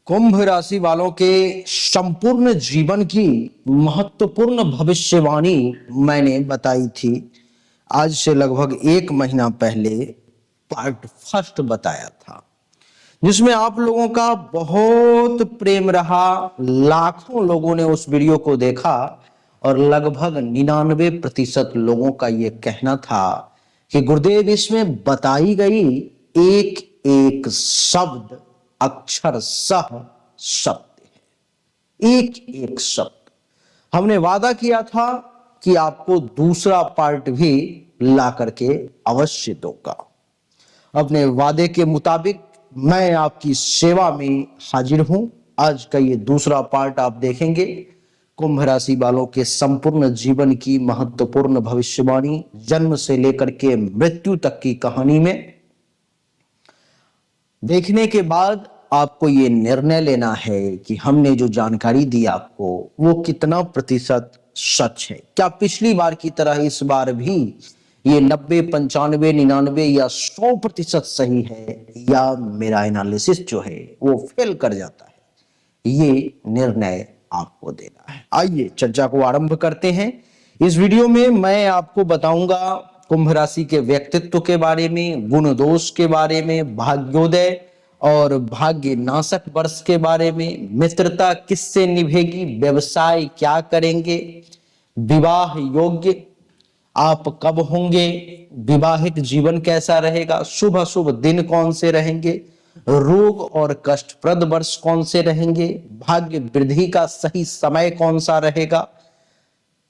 कुंभ राशि वालों के संपूर्ण जीवन की महत्वपूर्ण भविष्यवाणी मैंने बताई थी। आज से लगभग 1 महीना पहले पार्ट फर्स्ट बताया था, जिसमें आप लोगों का बहुत प्रेम रहा। लाखों लोगों ने उस वीडियो को देखा और लगभग 99% लोगों का यह कहना था कि गुरुदेव, इसमें बताई गई एक एक शब्द अक्षरशः सत्य है। एक एक शब्द। हमने वादा किया था कि आपको दूसरा पार्ट भी ला करके अवश्य दूंगा। अपने वादे के मुताबिक मैं आपकी सेवा में हाजिर हूं। आज का ये दूसरा पार्ट आप देखेंगे। कुंभ राशि वालों के संपूर्ण जीवन की महत्वपूर्ण भविष्यवाणी, जन्म से लेकर के मृत्यु तक की कहानी में देखने के बाद आपको ये निर्णय लेना है कि हमने जो जानकारी दी आपको वो कितना प्रतिशत सच है। क्या पिछली बार की तरह इस बार भी ये 90, 95, 99 या 100% सही है, या मेरा एनालिसिस जो है वो फेल कर जाता है। ये निर्णय आपको देना है। आइए चर्चा को आरंभ करते हैं। इस वीडियो में मैं आपको बताऊंगा कुंभ राशि के व्यक्तित्व के बारे में, गुण दोष के बारे में, भाग्योदय और भाग्य नाशक वर्ष के बारे में, मित्रता किससे निभेगी, व्यवसाय क्या करेंगे, विवाह योग्य आप कब होंगे, विवाहित जीवन कैसा रहेगा, शुभ अशुभ दिन कौन से रहेंगे, रोग और कष्टप्रद वर्ष कौन से रहेंगे, भाग्य वृद्धि का सही समय कौन सा रहेगा।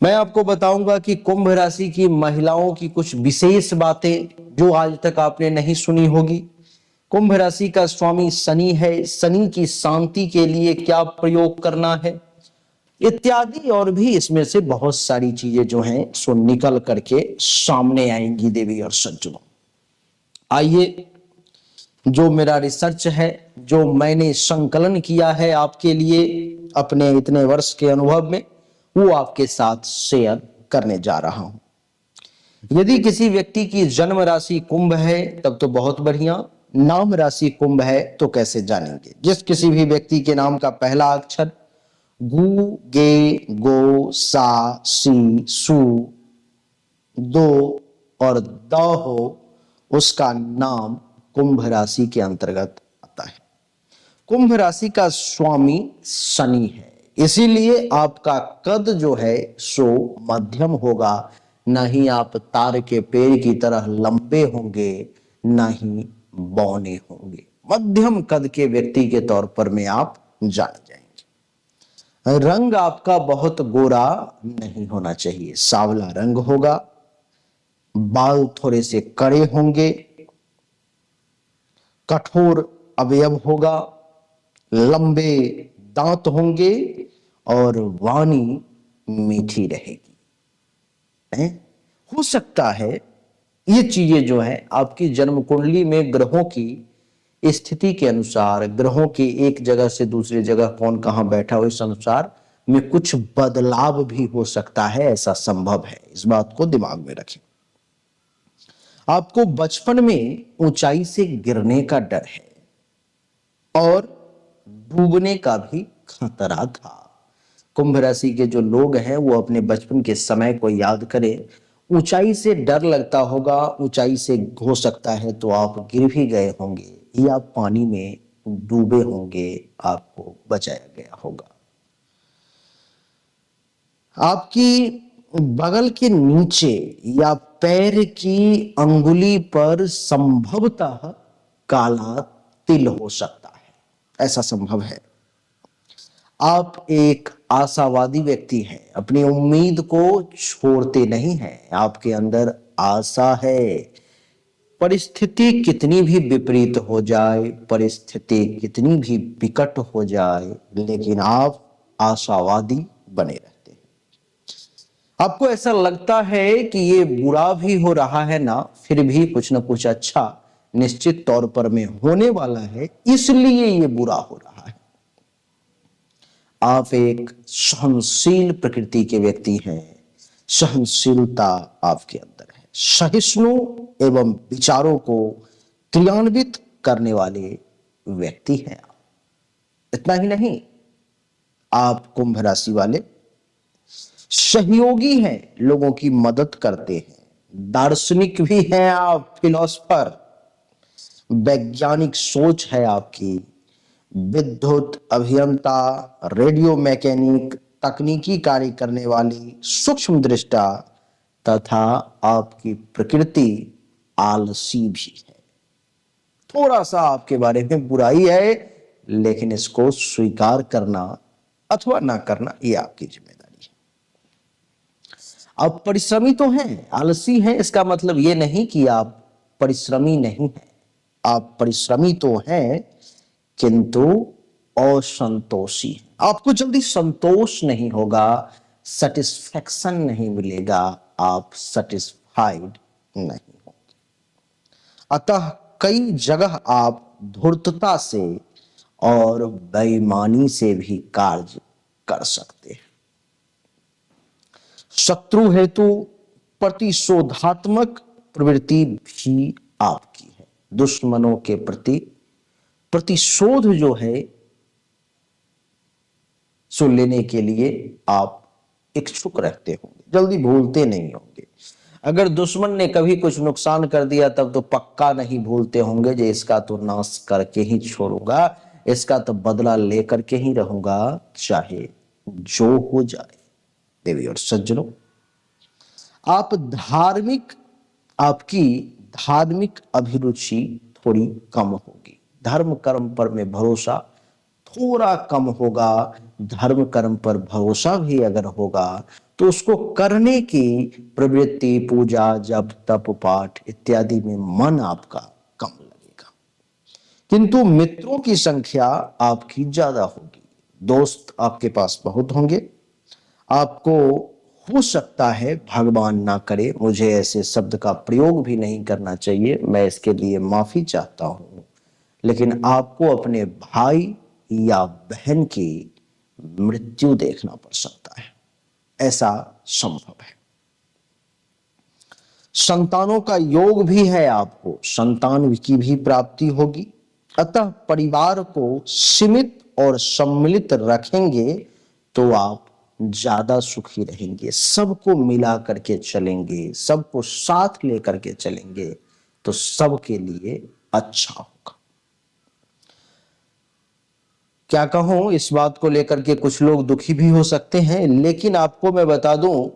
मैं आपको बताऊंगा कि कुंभ राशि की महिलाओं की कुछ विशेष बातें जो आज तक आपने नहीं सुनी होगी। कुंभ राशि का स्वामी शनि है, शनि की शांति के लिए क्या प्रयोग करना है, इत्यादि और भी इसमें से बहुत सारी चीजें जो हैं सो निकल करके सामने आएंगी देवी और सज्जनों। आइए, जो मेरा रिसर्च है, जो मैंने संकलन किया है आपके लिए अपने इतने वर्ष के अनुभव में, वो आपके साथ शेयर करने जा रहा हूं। यदि किसी व्यक्ति की जन्म राशि कुंभ है तब तो बहुत बढ़िया। नाम राशि कुंभ है तो कैसे जानेंगे? जिस किसी भी व्यक्ति के नाम का पहला अक्षर गु, गे, गो, सा, सी, सु, दो और द हो, उसका नाम कुंभ राशि के अंतर्गत आता है। कुंभ राशि का स्वामी शनि है, इसीलिए आपका कद जो है सो मध्यम होगा। न ही आप तार के पेड़ की तरह लंबे होंगे, न ही बौने होंगे। मध्यम कद के व्यक्ति के तौर पर में आप जाने जाएंगे। रंग आपका बहुत गोरा नहीं होना चाहिए, सांवला रंग होगा। बाल थोड़े से कड़े होंगे, कठोर अवयव होगा, लंबे दांत होंगे और वाणी मीठी रहेगी। हो सकता है ये चीजें जो है आपकी जन्म कुंडली में ग्रहों की स्थिति के अनुसार, ग्रहों की एक जगह से दूसरी जगह कौन कहां बैठा हो, इस अनुसार में कुछ बदलाव भी हो सकता है। ऐसा संभव है, इस बात को दिमाग में रखें। आपको बचपन में ऊंचाई से गिरने का डर है और डूबने का भी खतरा था। कुंभ राशि के जो लोग हैं वो अपने बचपन के समय को याद करें। ऊंचाई से डर लगता होगा, ऊंचाई से हो सकता है तो आप गिर भी गए होंगे या पानी में डूबे होंगे, आपको बचाया गया होगा। आपकी बगल के नीचे या पैर की अंगुली पर संभवतः काला तिल हो सकता है, ऐसा संभव है। आप एक आशावादी व्यक्ति हैं, अपनी उम्मीद को छोड़ते नहीं हैं, आपके अंदर आशा है। परिस्थिति कितनी भी विपरीत हो जाए, परिस्थिति कितनी भी विकट हो जाए, लेकिन आप आशावादी बने रहते हैं। आपको ऐसा लगता है कि ये बुरा भी हो रहा है ना, फिर भी कुछ ना कुछ अच्छा निश्चित तौर पर में होने वाला है, इसलिए ये बुरा हो रहा है। आप एक सहनशील प्रकृति के व्यक्ति हैं, सहनशीलता आपके अंदर है, सहिष्णु एवं विचारों को क्रियान्वित करने वाले व्यक्ति हैं। इतना ही नहीं, आप कुंभ राशि वाले सहयोगी हैं, लोगों की मदद करते हैं, दार्शनिक भी हैं आप, फिलोसफर, वैज्ञानिक सोच है आपकी, विद्युत अभियंता, रेडियो मैकेनिक, तकनीकी कार्य करने वाली, सूक्ष्म दृष्टा, तथा आपकी प्रकृति आलसी भी है। थोड़ा सा आपके बारे में बुराई है, लेकिन इसको स्वीकार करना अथवा ना करना ये आपकी जिम्मेदारी है। आप परिश्रमी तो हैं, आलसी हैं, इसका मतलब ये नहीं कि आप परिश्रमी नहीं हैं। आप परिश्रमी तो हैं, किंतु असंतोषी हैं। आपको जल्दी संतोष नहीं होगा, सेटिस्फैक्शन नहीं मिलेगा, आप सेटिस्फाइड नहीं होंगे। अतः कई जगह आप धूर्तता से और बेईमानी से भी कार्य कर सकते हैं। शत्रु हेतु प्रतिशोधात्मक प्रवृत्ति भी आपकी है। दुश्मनों के प्रति प्रतिशोध जो है सो लेने के लिए आप इच्छुक रहते होंगे, जल्दी भूलते नहीं होंगे। अगर दुश्मन ने कभी कुछ नुकसान कर दिया तब तो पक्का नहीं भूलते होंगे, जो इसका तो नाश करके ही छोड़ूंगा, इसका तो बदला लेकर के ही रहूंगा, चाहे जो हो जाए। देवी और सज्जनों, आपकी धार्मिक अभिरुचि थोड़ी कम होगी, धर्म कर्म पर में भरोसा थोड़ा कम होगा। धर्म कर्म पर भरोसा भी अगर होगा तो उसको करने की प्रवृत्ति, पूजा, जप, तप, पाठ इत्यादि में मन आपका कम लगेगा। किंतु मित्रों की संख्या आपकी ज्यादा होगी, दोस्त आपके पास बहुत होंगे। आपको हो सकता है, भगवान ना करे, मुझे ऐसे शब्द का प्रयोग भी नहीं करना चाहिए, मैं इसके लिए माफी चाहता हूं, लेकिन आपको अपने भाई या बहन की मृत्यु देखना पड़ सकता है, ऐसा संभव है। संतानों का योग भी है, आपको संतान की भी प्राप्ति होगी। अतः परिवार को सीमित और सम्मिलित रखेंगे तो आप ज्यादा सुखी रहेंगे। सबको मिला करके चलेंगे, सबको साथ लेकर के चलेंगे तो सबके लिए अच्छा होगा। क्या कहूं, इस बात को लेकर के कुछ लोग दुखी भी हो सकते हैं, लेकिन आपको मैं बता दूं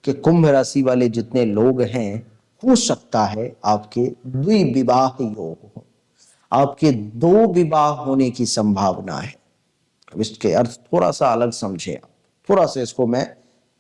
कि कुंभ राशि वाले जितने लोग हैं, हो सकता है आपके द्विविवाह योग हो, आपके 2 विवाह होने की संभावना है। इसके अर्थ थोड़ा सा अलग समझे आप, थोड़ा सा इसको मैं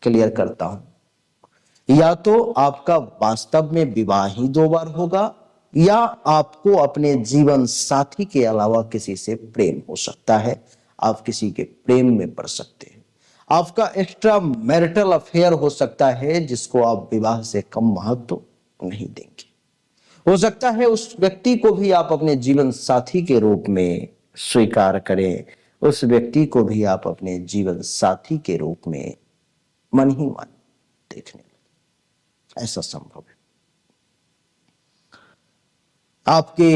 क्लियर करता हूं। या तो आपका वास्तव में विवाह ही 2 बार होगा, या आपको अपने जीवन साथी के अलावा किसी से प्रेम हो सकता है, आप किसी के प्रेम में पड़ सकते हैं। आपका एक्स्ट्रा मैरिटल अफेयर हो सकता है, जिसको आप विवाह से कम महत्व नहीं देंगे। हो सकता है उस व्यक्ति को भी आप अपने जीवन साथी के रूप में स्वीकार करें, उस व्यक्ति को भी आप अपने जीवन साथी के रूप में मन ही मन देखने लगे, ऐसा संभव है। आपके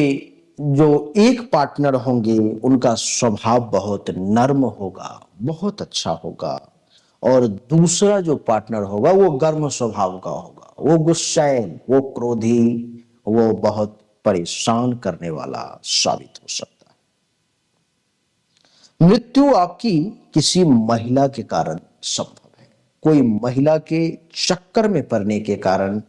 जो एक पार्टनर होंगे उनका स्वभाव बहुत नर्म होगा, बहुत अच्छा होगा, और दूसरा जो पार्टनर होगा वो गर्म स्वभाव का होगा, वो गुस्सैल, वो क्रोधी, वो बहुत परेशान करने वाला साबित हो सकता है। मृत्यु आपकी किसी महिला के कारण संभव है, कोई महिला के चक्कर में पड़ने के कारण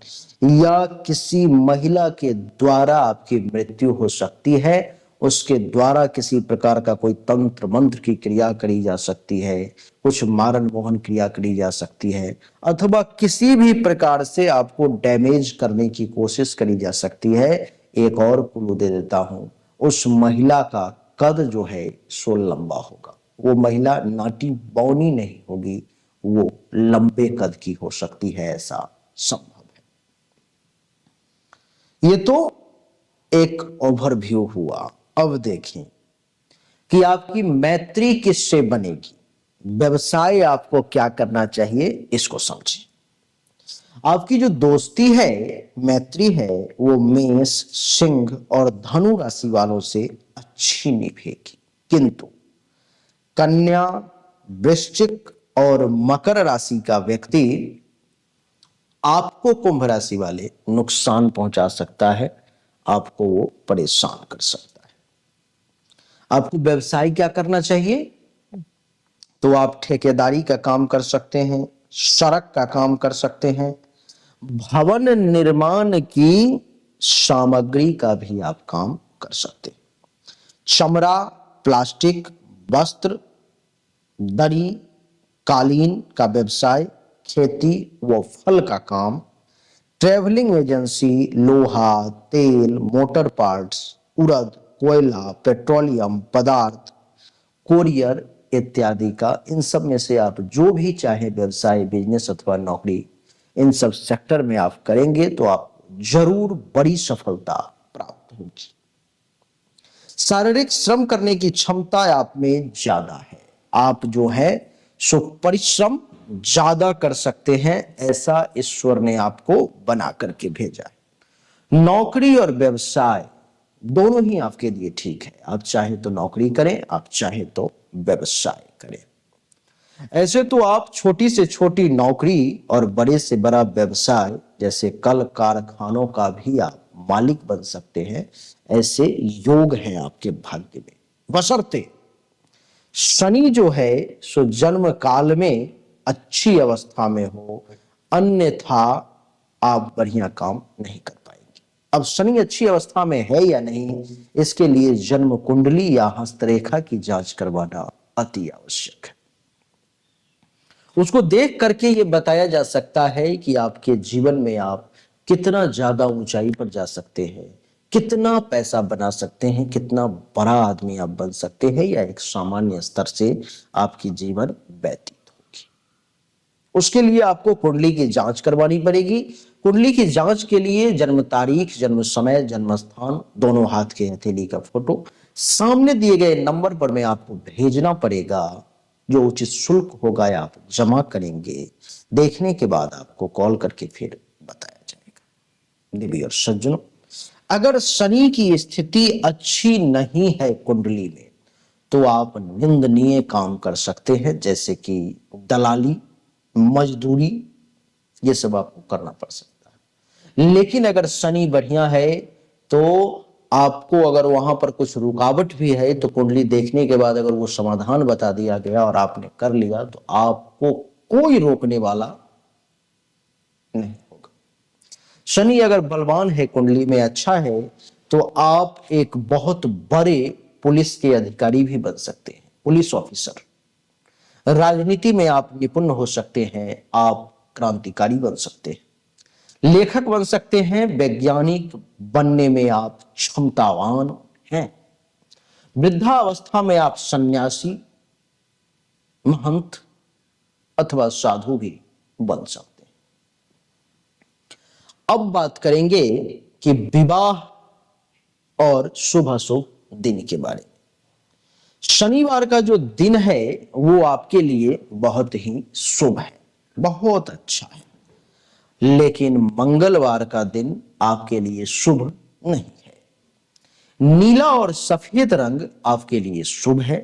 या किसी महिला के द्वारा आपकी मृत्यु हो सकती है, उसके द्वारा किसी प्रकार का कोई तंत्र मंत्र की क्रिया करी जा सकती है, कुछ मारण मोहन क्रिया करी जा सकती है, अथवा किसी भी प्रकार से आपको डैमेज करने की कोशिश करी जा सकती है। एक और क्लू दे देता हूं, उस महिला का कद जो है सो लंबा होगा, वो महिला नाटी बौनी नहीं होगी, वो लंबे कद की हो सकती है, ऐसा संभव है। ये तो एक ओवरव्यू हुआ। अब देखें कि आपकी मैत्री किससे बनेगी, व्यवसाय आपको क्या करना चाहिए, इसको समझें। आपकी जो दोस्ती है, मैत्री है, वो मेष, सिंह और धनु राशि वालों से अच्छी निभेगी, किंतु कन्या, वृश्चिक और मकर राशि का व्यक्ति आपको कुंभ राशि वाले नुकसान पहुंचा सकता है, आपको वो परेशान कर सकता है। आपको व्यवसाय क्या करना चाहिए? तो आप ठेकेदारी का काम कर सकते हैं, सड़क का काम कर सकते हैं, भवन निर्माण की सामग्री का भी आप काम कर सकते हैं। चमड़ा, प्लास्टिक, वस्त्र, दरी, कालीन का व्यवसाय, खेती व फल का काम, ट्रेवलिंग एजेंसी, लोहा, तेल, मोटर पार्ट्स, उड़द, कोयला, पेट्रोलियम पदार्थ, कोरियर इत्यादि का, इन सब में से आप जो भी चाहे व्यवसाय, बिजनेस अथवा नौकरी, इन सब सेक्टर में आप करेंगे तो आप जरूर बड़ी सफलता प्राप्त होगी। शारीरिक श्रम करने की क्षमता आप में ज्यादा है, आप जो है सो परिश्रम ज्यादा कर सकते हैं, ऐसा ईश्वर ने आपको बना करके भेजा है। नौकरी और व्यवसाय दोनों ही आपके लिए ठीक है, आप चाहे तो नौकरी करें, आप चाहे तो व्यवसाय करें। ऐसे तो आप छोटी से छोटी नौकरी और बड़े से बड़ा व्यवसाय जैसे कल कारखानों का भी आप मालिक बन सकते हैं, ऐसे योग हैं आपके भाग्य में, बशर्ते शनि जो है सो जन्म काल में अच्छी अवस्था में हो, अन्यथा आप बढ़िया काम नहीं कर पाएंगे। अब शनि अच्छी अवस्था में है या नहीं, इसके लिए जन्म कुंडली या हस्तरेखा की जांच करवाना अति आवश्यक है। उसको देख करके ये बताया जा सकता है कि आपके जीवन में आप कितना ज्यादा ऊंचाई पर जा सकते हैं, कितना पैसा बना सकते हैं, कितना बड़ा आदमी आप बन सकते हैं, या एक सामान्य स्तर से आपकी जीवन व्यतीत होगी। उसके लिए आपको कुंडली की जांच करवानी पड़ेगी। कुंडली की जांच के लिए जन्म तारीख, जन्म समय, जन्म स्थान, दोनों हाथ के हथेली का फोटो सामने दिए गए नंबर पर में आपको भेजना पड़ेगा। जो उचित शुल्क होगा आप जमा करेंगे, देखने के बाद आपको कॉल करके फिर बताया जाएगा। देवी और सज्जनों, अगर शनि की स्थिति अच्छी नहीं है कुंडली में, तो आप निंदनीय काम कर सकते हैं, जैसे कि दलाली, मजदूरी, ये सब आपको करना पड़ सकता है। लेकिन अगर शनि बढ़िया है तो आपको अगर वहां पर कुछ रुकावट भी है तो कुंडली देखने के बाद अगर वो समाधान बता दिया गया और आपने कर लिया तो आपको कोई रोकने वाला नहीं होगा। शनि अगर बलवान है, कुंडली में अच्छा है, तो आप एक बहुत बड़े पुलिस के अधिकारी भी बन सकते हैं, पुलिस ऑफिसर। राजनीति में आप निपुण हो सकते हैं, आप क्रांतिकारी बन सकते हैं, लेखक बन सकते हैं, वैज्ञानिक बनने में आप क्षमतावान हैं। वृद्धावस्था में आप सन्यासी, महंत अथवा साधु भी बन सकते हैं। अब बात करेंगे कि विवाह और शुभ अशुभ दिन के बारे में। शनिवार का जो दिन है वो आपके लिए बहुत ही शुभ है, बहुत अच्छा है। लेकिन मंगलवार का दिन आपके लिए शुभ नहीं है। नीला और सफेद रंग आपके लिए शुभ है।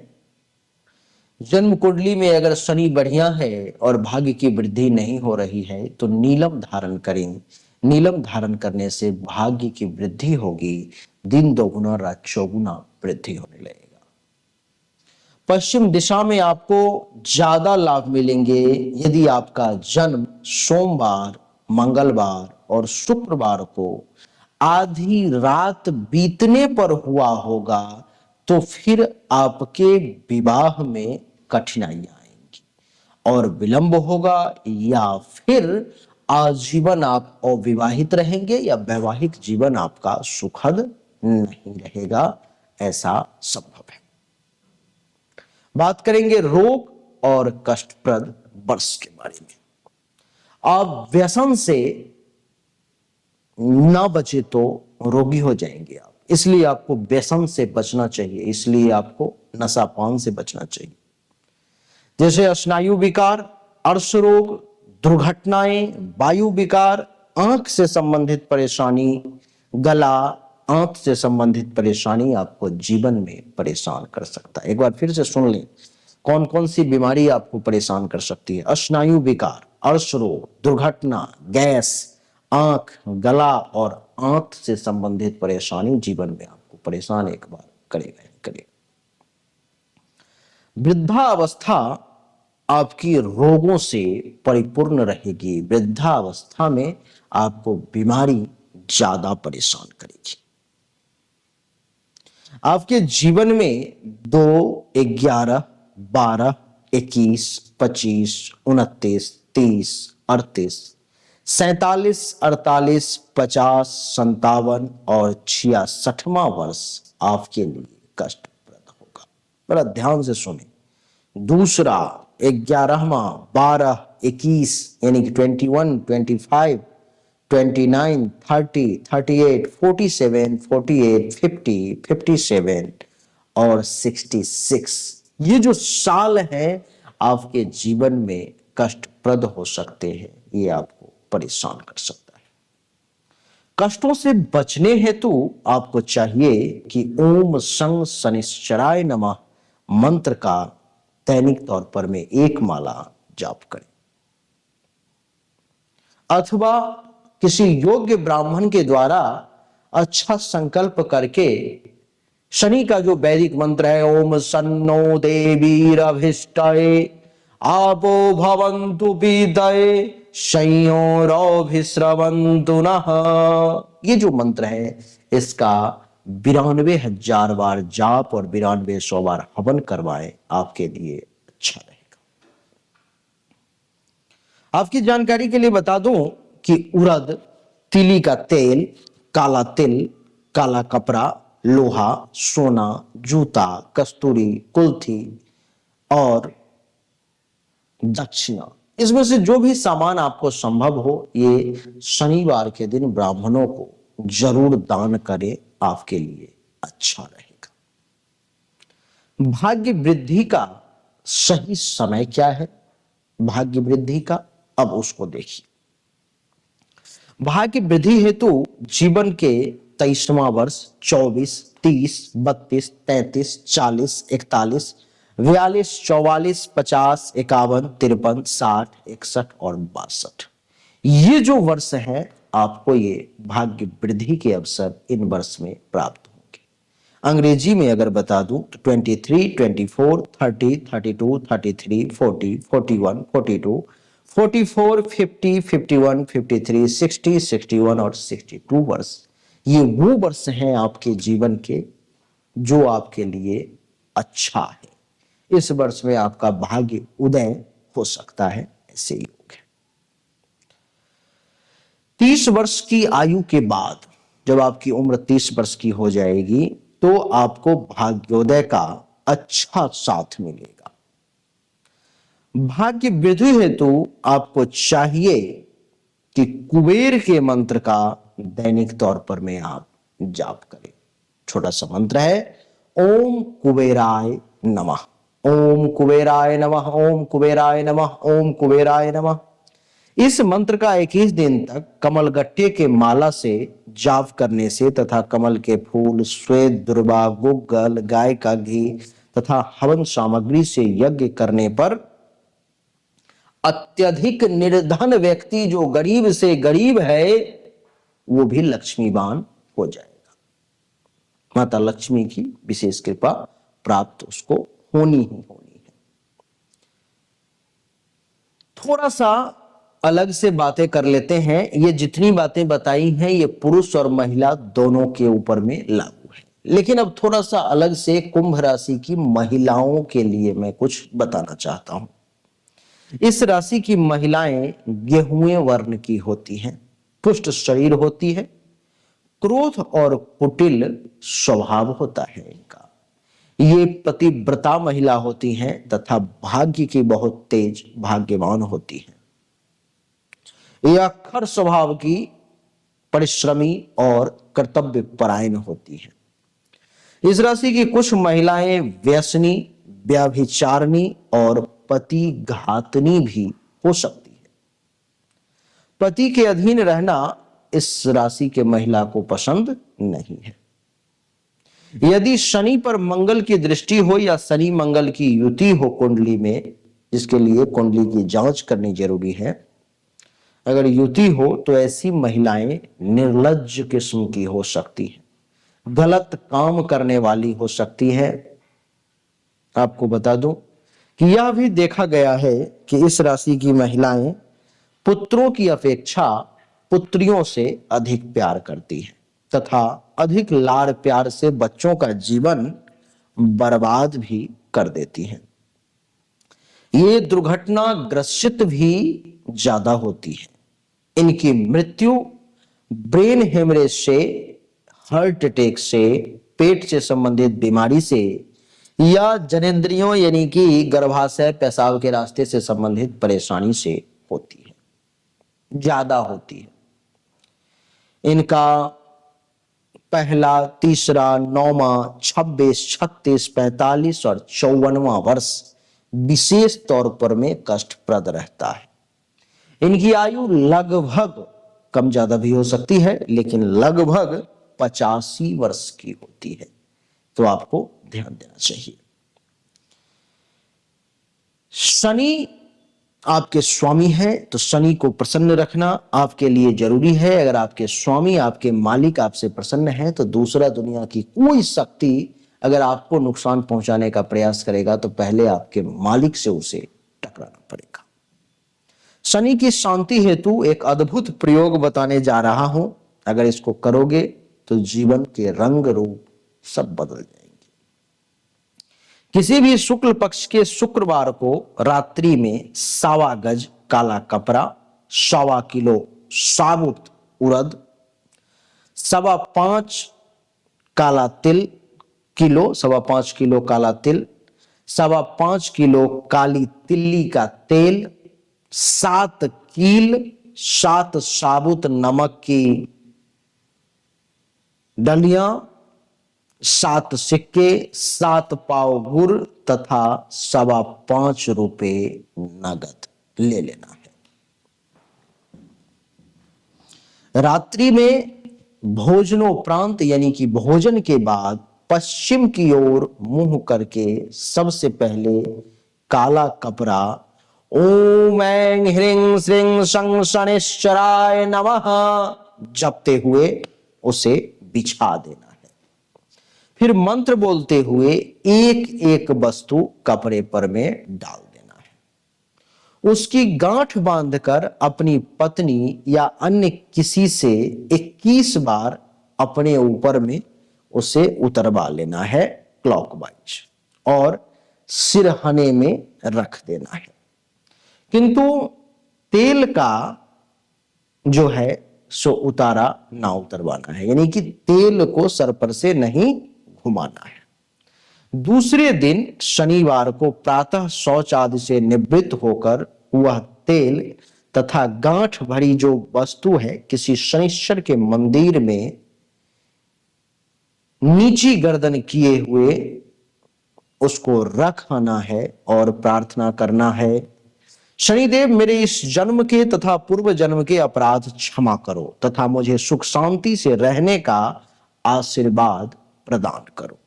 जन्म कुंडली में अगर शनि बढ़िया है और भाग्य की वृद्धि नहीं हो रही है तो नीलम धारण करें। नीलम धारण करने से भाग्य की वृद्धि होगी, दिन दोगुना रात चौगुना वृद्धि होने लगेगा। पश्चिम दिशा में आपको ज्यादा लाभ मिलेंगे यदि आपका जन्म सोमवार, मंगलवार और शुक्रवार को आधी रात बीतने पर हुआ होगा, तो फिर आपके विवाह में कठिनाइयां आएंगी और विलंब होगा, या फिर आजीवन आप अविवाहित रहेंगे या वैवाहिक जीवन आपका सुखद नहीं रहेगा, ऐसा संभव है। बात करेंगे रोग और कष्टप्रद वर्ष के बारे में। आप व्यसन से ना बचे तो रोगी हो जाएंगे आप, इसलिए आपको व्यसन से बचना चाहिए, इसलिए आपको नशापान से बचना चाहिए। जैसे स्नायु विकार, अर्श रोग, दुर्घटनाएं, वायु विकार, आंख से संबंधित परेशानी, गला, आंख से संबंधित परेशानी आपको जीवन में परेशान कर सकता है। एक बार फिर से सुन लें, कौन कौन सी बीमारी आपको परेशान कर सकती है? स्नायु विकार, अर्श रोग, दुर्घटना, गैस, आंख, गला और आंत से संबंधित परेशानी जीवन में आपको परेशान एक बार करेगा ही करेगा। वृद्धावस्था आपकी रोगों से परिपूर्ण रहेगी। वृद्धावस्था में आपको बीमारी ज्यादा परेशान करेगी। आपके जीवन में 2, 11, 12, 21, 25, 29, 30, 38, 47, 48, 50, 57 और 66वां वर्ष आपके लिए कष्टप्रद होगा। बड़ा ध्यान से सुने। दूसरा, 11वां, 12, 21 यानी कि 21, 25, 29, 30, 38, 47, 48, 50, 57 और 66, ये जो साल हैं आपके जीवन में कष्टप्रद हो सकते हैं। ये आपको परेशान कर सकता है। कष्टों से बचने हेतु आपको चाहिए कि ओम सं शनिश्चराय नमः मंत्र का दैनिक तौर पर में 1 माला जाप करें, अथवा किसी योग्य ब्राह्मण के द्वारा अच्छा संकल्प करके शनि का जो वैदिक मंत्र है, ओम सन्नो देवीरभिष्टाये आपो भवन्तु पीतये संयोरभिस्रवन्तु नः, ये जो मंत्र है इसका 92,000 बार जाप और 9200 बार हवन करवाएं, आपके लिए अच्छा रहेगा। आपकी जानकारी के लिए बता दूं कि उड़द, तिली का तेल, काला तिल, काला कपड़ा, लोहा, सोना, जूता, कस्तूरी, कुल्थी और दक्षिणा, इसमें से जो भी सामान आपको संभव हो, ये शनिवार के दिन ब्राह्मणों को जरूर दान करें, आपके लिए अच्छा रहेगा। भाग्य वृद्धि का सही समय क्या है? भाग्य वृद्धि का अब उसको देखिए। भाग्य वृद्धि हेतु जीवन के 23वां वर्ष 24, 30, 32, 33, 40, 41, 42, 44, 50, 51, 53, 60, 61 और 62, ये जो वर्ष हैं आपको ये भाग्य वृद्धि के अवसर इन वर्ष में प्राप्त होंगे। अंग्रेजी में अगर बता दूं तो 23, 24, 30, 32, 33, 40, 41, 42, 44, 50, 51, 53, 60, 61 और 62 वर्ष, ये वो वर्ष हैं आपके जीवन के जो आपके लिए अच्छा है। इस वर्ष में आपका भाग्य उदय हो सकता है, ऐसे योग है। 30 वर्ष की आयु के बाद जब आपकी उम्र 30 वर्ष की हो जाएगी तो आपको भाग्योदय का अच्छा साथ मिलेगा। भाग्य वृद्धि हेतु आपको चाहिए कि कुबेर के मंत्र का दैनिक तौर पर में आप जाप करें। छोटा सा मंत्र है, ओम कुबेराय नमः, ओम कुबेराय नमः, ओम कुबेराय नमः, ओम कुबेराय नमः। इस मंत्र का 21 दिन तक कमलगट्टे के माला से जाप करने से तथा कमल के फूल, श्वेत दुर्वा, गुग्गल, गाय का घी तथा हवन सामग्री से यज्ञ करने पर अत्यधिक निर्धन व्यक्ति जो गरीब से गरीब है वो भी लक्ष्मीवान हो जाएगा। माता लक्ष्मी की विशेष कृपा प्राप्त उसको होनी ही होनी है। थोड़ा सा अलग से बातें कर लेते हैं। ये जितनी बातें बताई हैं ये पुरुष और महिला दोनों के ऊपर में लागू है, लेकिन अब थोड़ा सा अलग से कुंभ राशि की महिलाओं के लिए मैं कुछ बताना चाहता हूं। इस राशि की महिलाएं गेहूं वर्ण की होती हैं, पुष्ट शरीर होती है, क्रोध और कुटिल स्वभाव होता है इनका। ये पतिव्रता महिला होती हैं तथा भाग्य की बहुत तेज भाग्यवान होती हैं। ये अक्खर स्वभाव की परिश्रमी और कर्तव्य परायण होती हैं। इस राशि की कुछ महिलाएं व्यसनी, व्यभिचारिणी और पति घातनी भी हो सकती है। पति के अधीन रहना इस राशि के महिला को पसंद नहीं है। यदि शनि पर मंगल की दृष्टि हो या शनि मंगल की युति हो कुंडली में, जिसके लिए कुंडली की जांच करनी जरूरी है, अगर युति हो तो ऐसी महिलाएं निर्लज्ज किस्म की हो सकती हैं, गलत काम करने वाली हो सकती हैं। आपको बता दूं कि यह भी देखा गया है कि इस राशि की महिलाएं पुत्रों की अपेक्षा पुत्रियों से अधिक प्यार करती हैं तथा अधिक लाड़ प्यार से बच्चों का जीवन बर्बाद भी कर देती हैं। ये दुर्घटना ग्रसित भी ज्यादा होती है। इनकी मृत्यु ब्रेन हेमरेज से, हार्ट अटैक से, पेट से संबंधित बीमारी से या जनेंद्रियों यानी कि गर्भाशय पेशाब के रास्ते से संबंधित परेशानी से होती है, ज्यादा होती है। इनका पहला, तीसरा, 9वां, 26, 36, 45 और 54वां वर्ष विशेष तौर पर में कष्टप्रद रहता है। इनकी आयु लगभग, कम ज्यादा भी हो सकती है, लेकिन लगभग 85 वर्ष की होती है। तो आपको ध्यान देना चाहिए। शनि आपके स्वामी है, तो शनि को प्रसन्न रखना आपके लिए जरूरी है। अगर आपके स्वामी, आपके मालिक आपसे प्रसन्न है तो दूसरा दुनिया की कोई शक्ति अगर आपको नुकसान पहुंचाने का प्रयास करेगा तो पहले आपके मालिक से उसे टकराना पड़ेगा। शनि की शांति हेतु एक अद्भुत प्रयोग बताने जा रहा हूं। अगर इसको करोगे तो जीवन के रंग रूप सब बदल जाएंगे। किसी भी शुक्ल पक्ष के शुक्रवार को रात्रि में 1.25 गज काला कपड़ा, 1.25 किलो साबुत उड़द, 5.25 काला तिल किलो, 5.25 किलो काला तिल, 5.25 किलो काली तिल्ली का तेल, 7 कील, 7 साबुत नमक की डलियां, 7 सिक्के, 7 पाव गुड़ तथा 5.25 रुपए नगद ले लेना है। रात्रि में भोजनोपरांत यानी कि भोजन के बाद पश्चिम की ओर मुंह करके सबसे पहले काला कपड़ा ओम ऐं ह्रीं श्रीं शं शनिश्चराय नमः जपते हुए उसे बिछा देना है। फिर मंत्र बोलते हुए एक एक वस्तु कपड़े पर में डाल देना है। उसकी गांठ बांधकर अपनी पत्नी या अन्य किसी से 21 बार अपने ऊपर में उसे उतरवा लेना है क्लॉकवाइज और सिरहने में रख देना है। किंतु तेल का जो है सो उतारा ना उतरवाना है, यानी कि तेल को सर पर से नहीं घुमाना है। दूसरे दिन शनिवार को प्रातः शौच आदि से निवृत्त होकर वह तेल तथा गांठ भरी जो वस्तु है किसी शनिश्चर के मंदिर में नीची गर्दन किए हुए उसको रख आना है और प्रार्थना करना है, शनिदेव मेरे इस जन्म के तथा पूर्व जन्म के अपराध क्षमा करो तथा मुझे सुख शांति से रहने का आशीर्वाद प्रदान करो।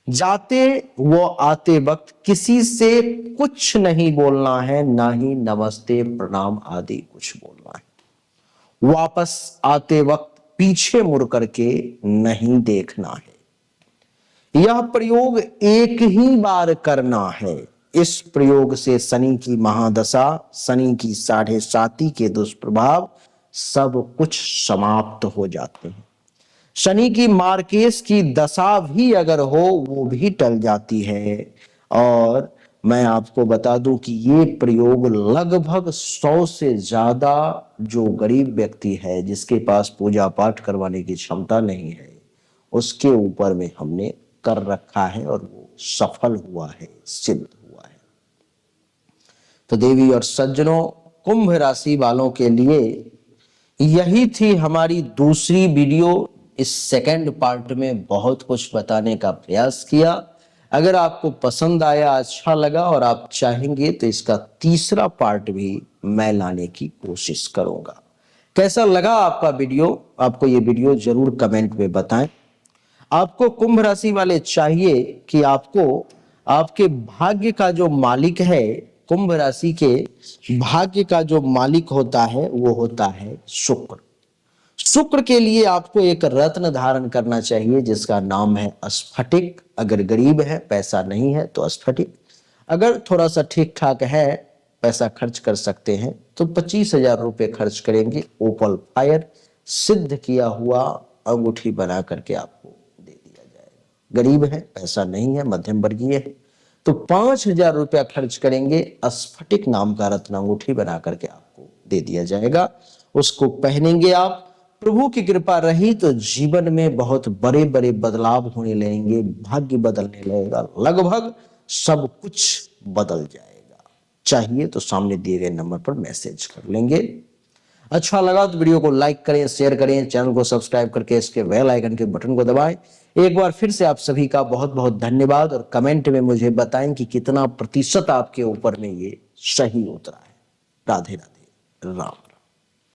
जाते वो आते वक्त किसी से कुछ नहीं बोलना है, ना ही नमस्ते प्रणाम आदि कुछ बोलना है। वापस आते वक्त पीछे मुड़ करके नहीं देखना है। यह प्रयोग एक ही बार करना है। इस प्रयोग से शनि की महादशा, शनि की 7.5 के दुष्प्रभाव सब कुछ समाप्त हो जाते हैं। शनि की मार्केश की दशा भी अगर हो वो भी टल जाती है। और मैं आपको बता दूं कि ये प्रयोग लगभग 100 से ज्यादा जो गरीब व्यक्ति है जिसके पास पूजा पाठ करवाने की क्षमता नहीं है उसके ऊपर में हमने कर रखा है और वो सफल हुआ है, सिद्ध हुआ है। तो देवी और सज्जनों, कुंभ राशि वालों के लिए यही थी हमारी दूसरी वीडियो। इस सेकंड पार्ट में बहुत कुछ बताने का प्रयास किया। अगर आपको पसंद आया, अच्छा लगा और आप चाहेंगे तो इसका तीसरा पार्ट भी मैं लाने की कोशिश करूंगा। कैसा लगा आपका वीडियो? आपको ये वीडियो जरूर कमेंट में बताएं। आपको कुंभ राशि वाले चाहिए कि आपको आपके भाग्य का जो मालिक है, कुंभ राशि के भाग्य का जो मालिक होता है वो होता है शुक्र। शुक्र के लिए आपको एक रत्न धारण करना चाहिए जिसका नाम है स्फटिक। अगर गरीब है, पैसा नहीं है तो स्फटिक, अगर थोड़ा सा ठीक ठाक है, पैसा खर्च कर सकते हैं तो 25,000 रुपये खर्च करेंगे। ओपल फायर सिद्ध किया हुआ अंगूठी बना करके आपको दे दिया जाएगा। गरीब है, पैसा नहीं है, मध्यम वर्गीय है तो 5,000 रुपया खर्च करेंगे, स्फटिक नाम का रत्न अंगूठी बना करके आपको दे दिया जाएगा। उसको पहनेंगे आप, प्रभु की कृपा रही तो जीवन में बहुत बड़े बड़े बदलाव होने लगेंगे, भाग्य बदलने लगेगा, लगभग सब कुछ बदल जाएगा। चाहिए तो सामने दिए गए नंबर पर मैसेज कर लेंगे। अच्छा लगा तो वीडियो को लाइक करें, शेयर करें, चैनल को सब्सक्राइब करके इसके बेल आइकन के बटन को दबाएं। एक बार फिर से आप सभी का बहुत बहुत धन्यवाद और कमेंट में मुझे बताएं कि कितना प्रतिशत आपके ऊपर में ये सही उतरा है। राधे राधे, राम।